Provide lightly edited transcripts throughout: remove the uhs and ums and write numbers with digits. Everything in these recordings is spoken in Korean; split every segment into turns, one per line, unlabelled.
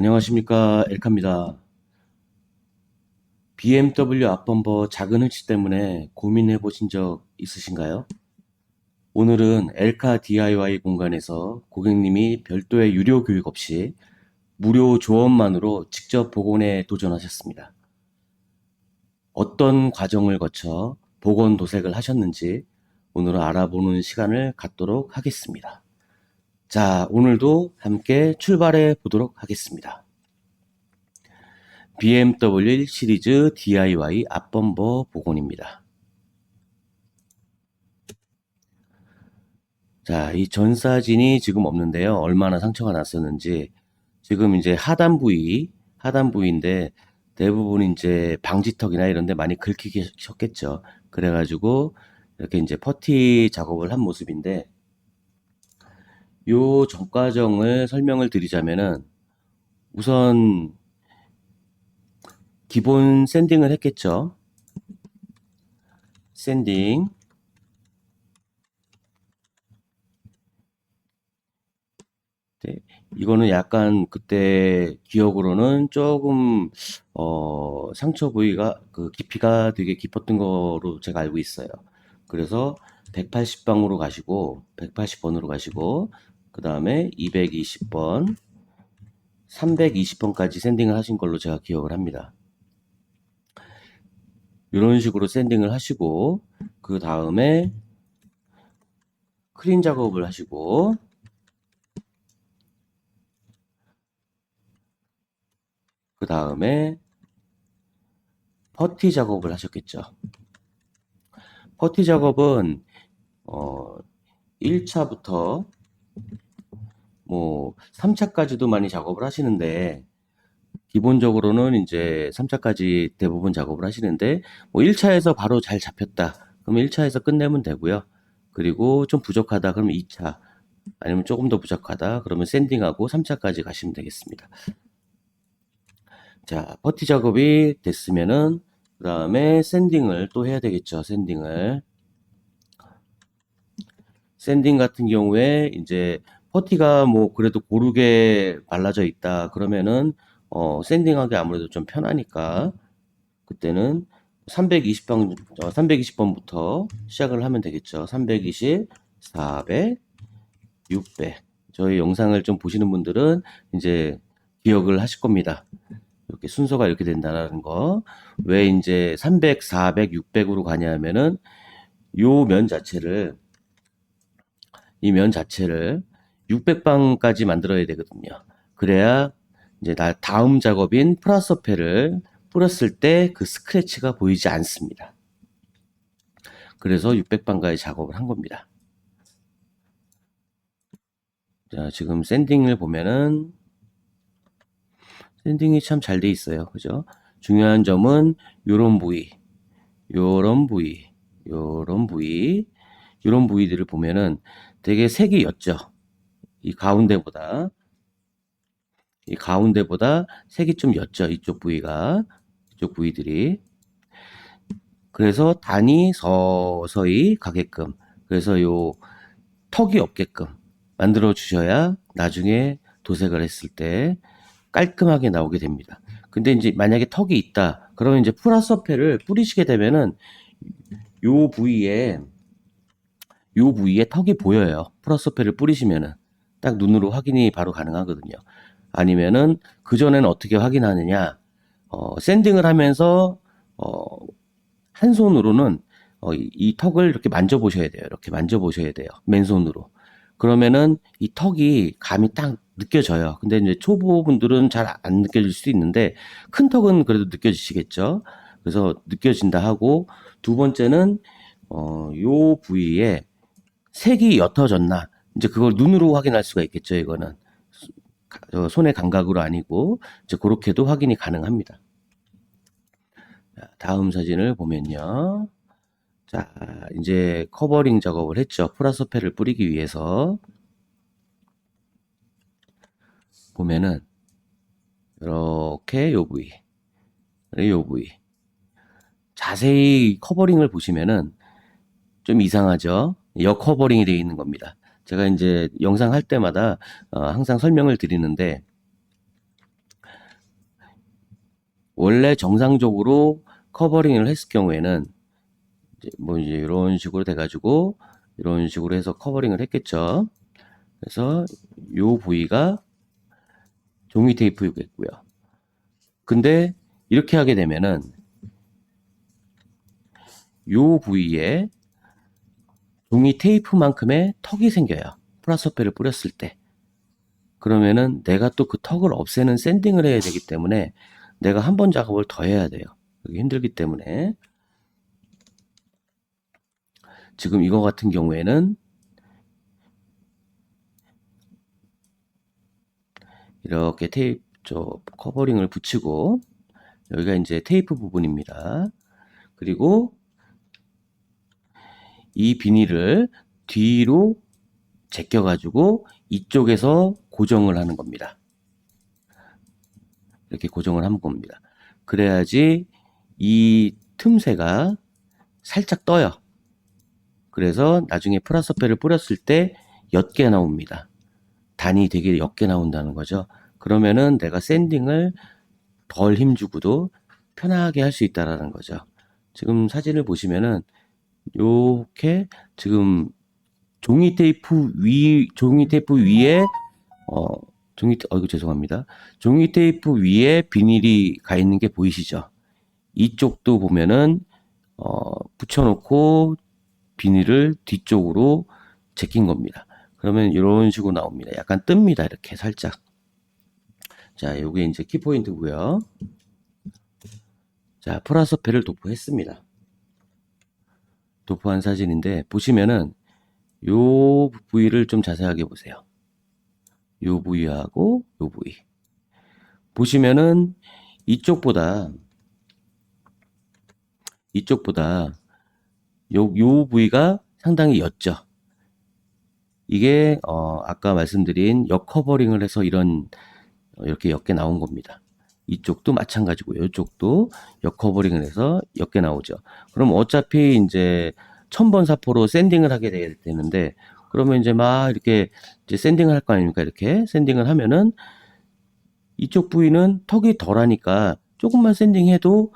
안녕하십니까, 엘카입니다. BMW 앞범버 작은 흠집 때문에 고민해 보신 적 있으신가요? 오늘은 엘카 DIY 공간에서 고객님이 별도의 유료 교육 없이 무료 조언만으로 직접 복원에 도전하셨습니다. 어떤 과정을 거쳐 복원 도색을 하셨는지 오늘은 알아보는 시간을 갖도록 하겠습니다. 자, 오늘도 함께 출발해 보도록 하겠습니다. BMW 시리즈 DIY 앞범버 복원입니다. 자, 이 전 사진이 지금 없는데요. 얼마나 상처가 났었는지. 지금 이제 하단 부위인데 대부분 이제 방지턱이나 이런 데 많이 긁히셨겠죠. 그래가지고 이렇게 이제 퍼티 작업을 한 모습인데 요 전 과정을 설명을 드리자면은 우선 기본 샌딩을 했겠죠. 샌딩. 네, 이거는 약간 그때 기억으로는 조금 상처 부위가 그 깊이가 되게 깊었던 거로 제가 알고 있어요. 그래서 180방으로 가시고 180번으로 가시고 그 다음에 220번, 320번까지 샌딩을 하신 걸로 제가 기억을 합니다. 이런 식으로 샌딩을 하시고 그 다음에 크린 작업을 하시고 그 다음에 퍼티 작업을 하셨겠죠. 퍼티 작업은 어, 1차부터 뭐 3차까지도 많이 작업을 하시는데 기본적으로는 이제 3차까지 대부분 작업을 하시는데 뭐 1차에서 바로 잘 잡혔다. 그럼 1차에서 끝내면 되고요. 그리고 좀 부족하다. 그러면 2차 아니면 조금 더 부족하다. 그러면 샌딩하고 3차까지 가시면 되겠습니다. 자, 퍼티 작업이 됐으면은 그 다음에 샌딩을 또 해야 되겠죠. 샌딩 같은 경우에 이제 퍼티가 뭐 그래도 고르게 발라져 있다 그러면은 샌딩하기 아무래도 좀 편하니까 그때는 320번 320번부터 시작을 하면 되겠죠. 320, 400, 600. 저희 영상을 좀 보시는 분들은 이제 기억을 하실 겁니다. 이렇게 순서가 이렇게 된다는 거. 왜 이제 300, 400, 600으로 가냐면은 요 면 자체를 이 면 자체를 600방까지 만들어야 되거든요. 그래야 이제 다음 작업인 플라서페를 뿌렸을 때 그 스크래치가 보이지 않습니다. 그래서 600방까지 작업을 한 겁니다. 자, 지금 샌딩을 보면은 샌딩이 참 잘 돼 있어요. 그죠? 중요한 점은 요런 부위, 요런 부위, 요런 부위, 요런 부위들을 보면은 되게 색이 옅죠. 이 가운데보다. 이 가운데보다 색이 좀 옅죠. 이쪽 부위들이. 그래서 단이 서서히 가게끔, 그래서 요 턱이 없게끔 만들어 주셔야 나중에 도색을 했을 때 깔끔하게 나오게 됩니다. 근데 이제 만약에 턱이 있다, 그러면 이제 프라서페를 뿌리시게 되면은 요 부위에, 요 부위에 턱이 보여요. 프라서페를 뿌리시면은 딱 눈으로 확인이 바로 가능하거든요. 아니면은 그전에는 어떻게 확인하느냐, 샌딩을 하면서 어, 한 손으로는 이 턱을 이렇게 만져보셔야 돼요. 이렇게 만져보셔야 돼요. 맨손으로. 그러면은 이 턱이 감이 딱 느껴져요. 근데 이제 초보분들은 잘 안 느껴질 수도 있는데 큰 턱은 그래도 느껴지시겠죠. 그래서 느껴진다 하고 두 번째는 요 부위에 색이 옅어졌나 이제 그걸 눈으로 확인할 수가 있겠죠. 이거는 손의 감각으로 아니고 이제 그렇게도 확인이 가능합니다. 다음 사진을 보면요. 자, 이제 커버링 작업을 했죠. 프라소페를 뿌리기 위해서. 보면은, 이렇게 요 부위, 요 부위. 자세히 커버링을 보시면은 좀 이상하죠? 역커버링이 되어 있는 겁니다. 제가 이제 영상 할 때마다 항상 설명을 드리는데, 원래 정상적으로 커버링을 했을 경우에는 이제 이런 식으로 돼가지고 이런 식으로 해서 커버링을 했겠죠. 그래서 요 부위가 종이 테이프겠고요. 근데 이렇게 하게 되면은 요 부위에 종이 테이프만큼의 턱이 생겨요. 프라서페를 뿌렸을 때. 그러면은 내가 또 그 턱을 없애는 샌딩을 해야 되기 때문에 내가 한 번 작업을 더 해야 돼요. 그게 힘들기 때문에 지금 이거 같은 경우에는 이렇게 테이프 커버링을 붙이고 여기가 이제 테이프 부분입니다. 그리고 이 비닐을 뒤로 제껴가지고 이쪽에서 고정을 하는 겁니다. 이렇게 고정을 하는 겁니다. 그래야지 이 틈새가 살짝 떠요. 그래서 나중에 프라서페를 뿌렸을 때 옅게 나옵니다. 단이 되게 옅게 나온다는 거죠. 그러면은 내가 샌딩을 덜 힘주고도 편하게 할 수 있다라는 거죠. 지금 사진을 보시면은 요렇게 지금 종이 테이프 위에 이거 죄송합니다. 종이 테이프 위에 비닐이 가 있는 게 보이시죠? 이쪽도 보면은 붙여놓고 비닐을 뒤쪽으로 제낀 겁니다. 그러면 이런 식으로 나옵니다. 약간 뜹니다. 이렇게 살짝. 자, 요게 이제 키포인트고요. 자, 프라서페를 도포했습니다. 도포한 사진인데 보시면은 요 부위를 좀 자세하게 보세요. 요 부위하고 요 부위. 보시면은 이쪽보다 요 부위가 상당히 옅죠. 이게 아까 말씀드린 역커버링을 해서 이렇게 옅게 나온 겁니다. 이쪽도 마찬가지고요. 이쪽도 역커버링을 해서 옅게 나오죠. 그럼 어차피 이제 1000번 사포로 샌딩을 하게 되는데 그러면 이제 막 이렇게 이제 샌딩을 할 거 아닙니까? 이렇게 샌딩을 하면은 이쪽 부위는 턱이 덜하니까 조금만 샌딩해도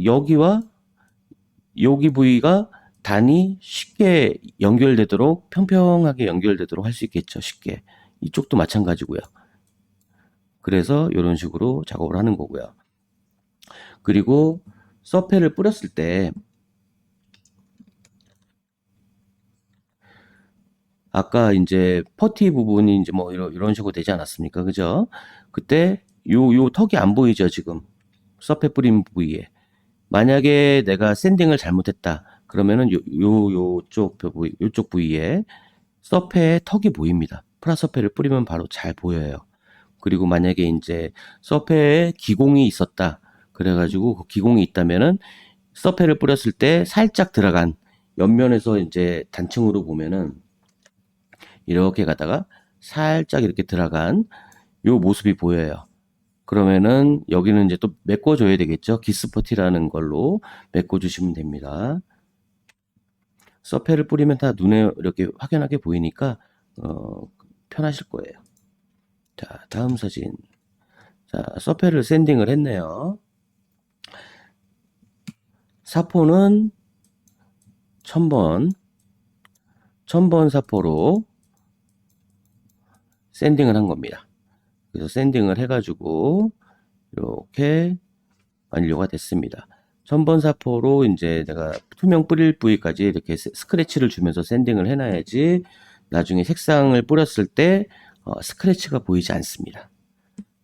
여기와 여기 부위가 단이 쉽게 연결되도록 평평하게 연결되도록 할 수 있겠죠. 쉽게. 이쪽도 마찬가지고요. 그래서 이런 식으로 작업을 하는 거고요. 그리고 서페를 뿌렸을 때 아까 이제 퍼티 부분이 이제 뭐 이런 식으로 되지 않았습니까? 그죠? 그때 요 턱이 안 보이죠, 지금. 서페 뿌린 부위에. 만약에 내가 샌딩을 잘못했다. 그러면은 요쪽 부위에 서페의 턱이 보입니다. 프라서페를 뿌리면 바로 잘 보여요. 그리고 만약에 이제 서페에 기공이 있었다. 그래가지고 그 기공이 있다면은 서페를 뿌렸을 때 살짝 들어간 옆면에서 이제 단층으로 보면은 이렇게 가다가 살짝 이렇게 들어간 요 모습이 보여요. 그러면은 여기는 이제 또 메꿔줘야 되겠죠. 기스퍼티라는 걸로 메꿔주시면 됩니다. 서페를 뿌리면 다 눈에 이렇게 확연하게 보이니까 편하실 거예요. 자, 다음 사진. 자, 서페를 샌딩을 했네요. 사포는 1000번 사포로 샌딩을 한 겁니다. 그래서 샌딩을 해가지고 이렇게 완료가 됐습니다. 1000번 사포로 이제 내가 투명 뿌릴 부위까지 이렇게 스크래치를 주면서 샌딩을 해놔야지 나중에 색상을 뿌렸을 때 스크래치가 보이지 않습니다.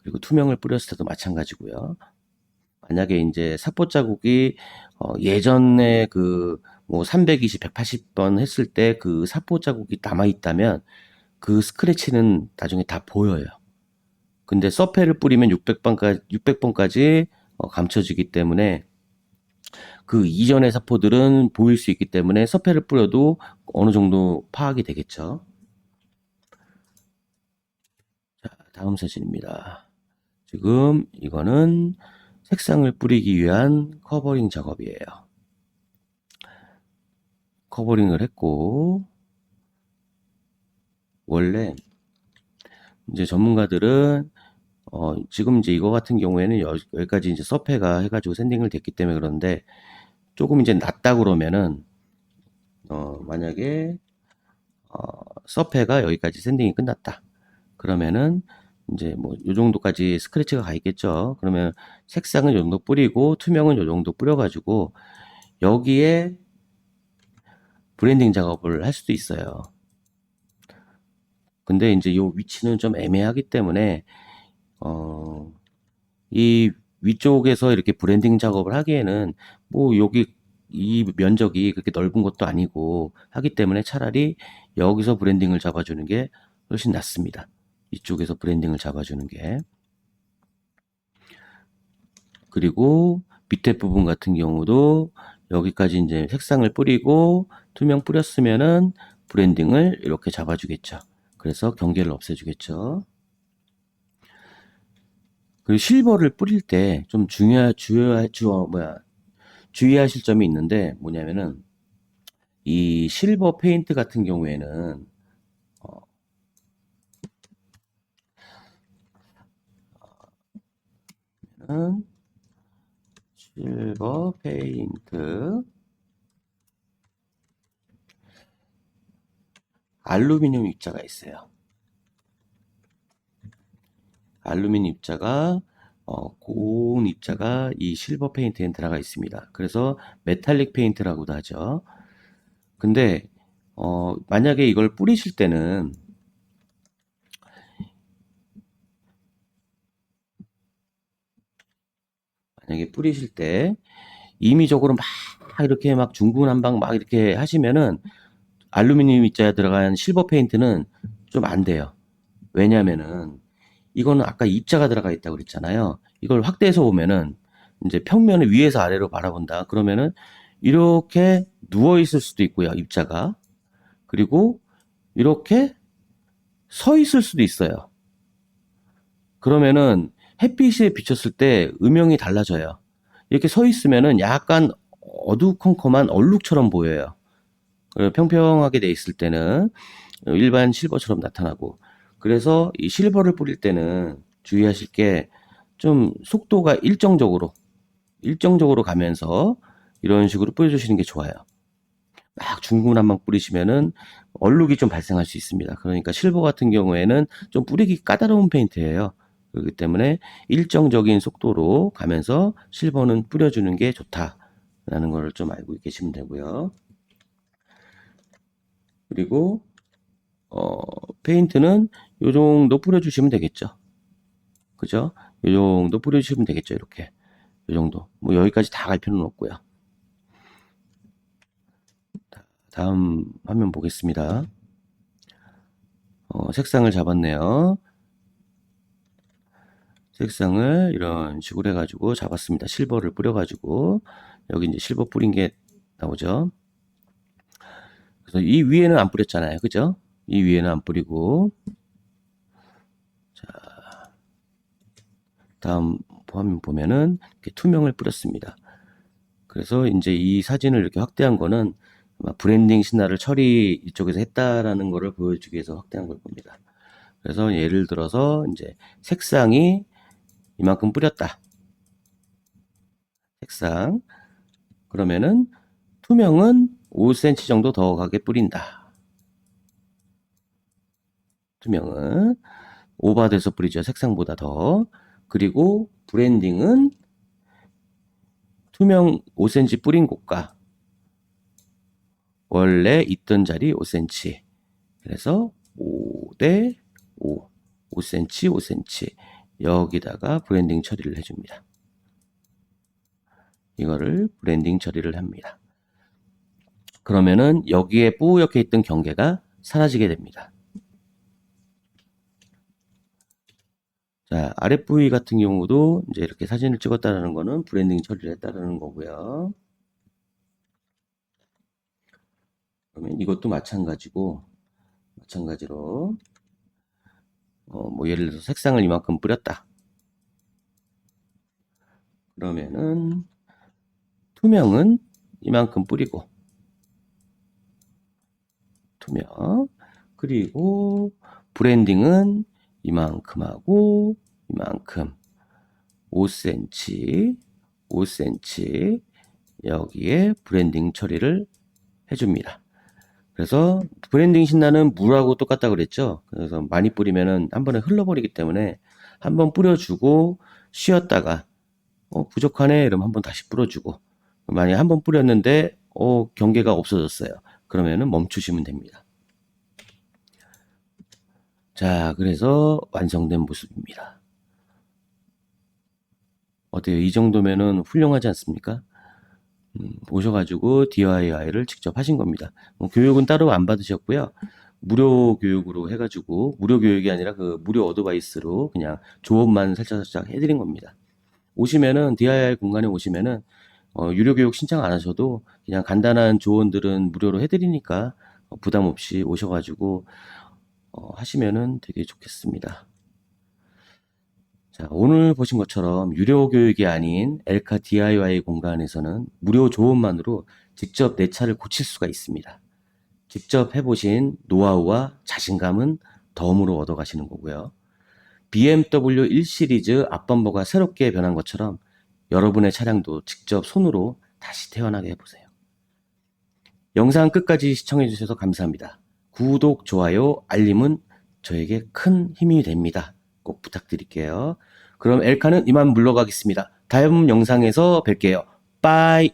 그리고 투명을 뿌렸을 때도 마찬가지고요. 만약에 이제 사포 자국이 예전에 그 뭐 320, 180번 했을 때 그 사포 자국이 남아 있다면 그 스크래치는 나중에 다 보여요. 근데 서페를 뿌리면 600번까지 감춰지기 때문에 그 이전의 사포들은 보일 수 있기 때문에 서페를 뿌려도 어느 정도 파악이 되겠죠. 자, 다음 사진입니다. 지금 이거는 색상을 뿌리기 위한 커버링 작업이에요. 커버링을 했고 원래 이제 전문가들은 지금 이제 이거 같은 경우에는 여기까지 이제 서페가 해가지고 샌딩을 됐기 때문에 그런데 조금 이제 낮다 그러면은, 만약에, 서페가 여기까지 샌딩이 끝났다. 그러면은, 이제 뭐, 요 정도까지 스크래치가 가 있겠죠. 그러면 색상은 요 정도 뿌리고, 투명은 요 정도 뿌려가지고, 여기에 브랜딩 작업을 할 수도 있어요. 근데 이제 요 위치는 좀 애매하기 때문에, 어, 이 위쪽에서 이렇게 브랜딩 작업을 하기에는 뭐 여기 이 면적이 그렇게 넓은 것도 아니고 하기 때문에 차라리 여기서 브랜딩을 잡아주는 게 훨씬 낫습니다. 이쪽에서 브랜딩을 잡아주는 게. 그리고 밑에 부분 같은 경우도 여기까지 이제 색상을 뿌리고 투명 뿌렸으면은 브랜딩을 이렇게 잡아주겠죠. 그래서 경계를 없애주겠죠. 그리고 실버를 뿌릴 때 좀 주의하실 점이 있는데 뭐냐면은 이 실버 페인트 같은 경우에는 어, 실버 페인트 알루미늄 입자가 있어요. 알루미늄 입자가 고운 입자가 이 실버 페인트에 들어가 있습니다. 그래서 메탈릭 페인트라고도 하죠. 근데 만약에 이걸 뿌리실 때는 만약에 뿌리실 때 임의적으로 막 이렇게 막 중구난방 막 이렇게 하시면은 알루미늄 입자에 들어간 실버 페인트는 좀 안 돼요. 왜냐면은 이거는 아까 입자가 들어가 있다고 그랬잖아요. 이걸 확대해서 보면은 이제 평면을 위에서 아래로 바라본다. 그러면은 이렇게 누워 있을 수도 있고요. 입자가. 그리고 이렇게 서 있을 수도 있어요. 그러면은 햇빛에 비쳤을 때 음영이 달라져요. 이렇게 서 있으면은 약간 어두컴컴한 얼룩처럼 보여요. 평평하게 돼 있을 때는 일반 실버처럼 나타나고. 그래서 이 실버를 뿌릴 때는 주의하실 게 좀 속도가 일정적으로 가면서 이런 식으로 뿌려주시는 게 좋아요. 막 중구난방 뿌리시면은 얼룩이 좀 발생할 수 있습니다. 그러니까 실버 같은 경우에는 좀 뿌리기 까다로운 페인트예요. 그렇기 때문에 일정적인 속도로 가면서 실버는 뿌려주는 게 좋다라는 걸 좀 알고 계시면 되고요. 그리고 페인트는 요 정도 뿌려주시면 되겠죠. 그죠? 요 정도 뿌려주시면 되겠죠. 이렇게. 요 정도. 뭐 여기까지 다 갈 필요는 없고요. 다음 화면 보겠습니다. 색상을 잡았네요. 색상을 이런 식으로 해가지고 잡았습니다. 실버를 뿌려가지고 여기 이제 실버 뿌린 게 나오죠. 그래서 이 위에는 안 뿌렸잖아요. 그죠? 이 위에는 안 뿌리고 다음 화면 보면은 이렇게 투명을 뿌렸습니다. 그래서 이제 이 사진을 이렇게 확대한 거는 아마 브랜딩 신화를 처리 이쪽에서 했다라는 거를 보여주기 위해서 확대한 걸 겁니다. 그래서 예를 들어서 이제 색상이 이만큼 뿌렸다. 색상. 그러면은 투명은 5cm 정도 더 가게 뿌린다. 투명은 오버돼서 뿌리죠. 색상보다 더. 그리고 브랜딩은 투명 5cm 뿌린 곳과 원래 있던 자리 5cm. 그래서 5대 5. 5cm, 5cm. 여기다가 브랜딩 처리를 해줍니다. 이거를 브랜딩 처리를 합니다. 그러면은 여기에 뿌옇게 있던 경계가 사라지게 됩니다. 자, 아랫부위 같은 경우도 이제 이렇게 사진을 찍었다는 거는 브랜딩 처리를 했다는 거고요. 그러면 이것도 마찬가지로 뭐 예를 들어서 색상을 이만큼 뿌렸다. 그러면은 투명은 이만큼 뿌리고 투명 그리고 브랜딩은 이만큼 하고 이만큼 5cm, 5cm 여기에 브랜딩 처리를 해줍니다. 그래서 브랜딩 신나는 물하고 똑같다고 그랬죠. 그래서 많이 뿌리면은 한 번에 흘러버리기 때문에 한번 뿌려주고 쉬었다가 부족하네 이러면 한번 다시 뿌려주고, 만약에 한번 뿌렸는데 경계가 없어졌어요. 그러면은 멈추시면 됩니다. 자, 그래서 완성된 모습입니다. 어때요? 이 정도면은 훌륭하지 않습니까? 오셔가지고 DIY를 직접 하신 겁니다. 교육은 따로 안 받으셨고요. 무료 교육으로 해가지고, 무료 교육이 아니라 그 무료 어드바이스로 그냥 조언만 살짝살짝 해드린 겁니다. 오시면은, DIY 공간에 오시면은, 유료 교육 신청 안 하셔도 그냥 간단한 조언들은 무료로 해드리니까 부담 없이 오셔가지고 하시면은 되게 좋겠습니다. 자, 오늘 보신 것처럼 유료 교육이 아닌 엘카 DIY 공간에서는 무료 조언만으로 직접 내 차를 고칠 수가 있습니다. 직접 해보신 노하우와 자신감은 덤으로 얻어가시는 거고요. BMW 1 시리즈 앞범버가 새롭게 변한 것처럼 여러분의 차량도 직접 손으로 다시 태어나게 해보세요. 영상 끝까지 시청해주셔서 감사합니다. 구독, 좋아요, 알림은 저에게 큰 힘이 됩니다. 꼭 부탁드릴게요. 그럼 엘카는 이만 물러가겠습니다. 다음 영상에서 뵐게요. 빠이!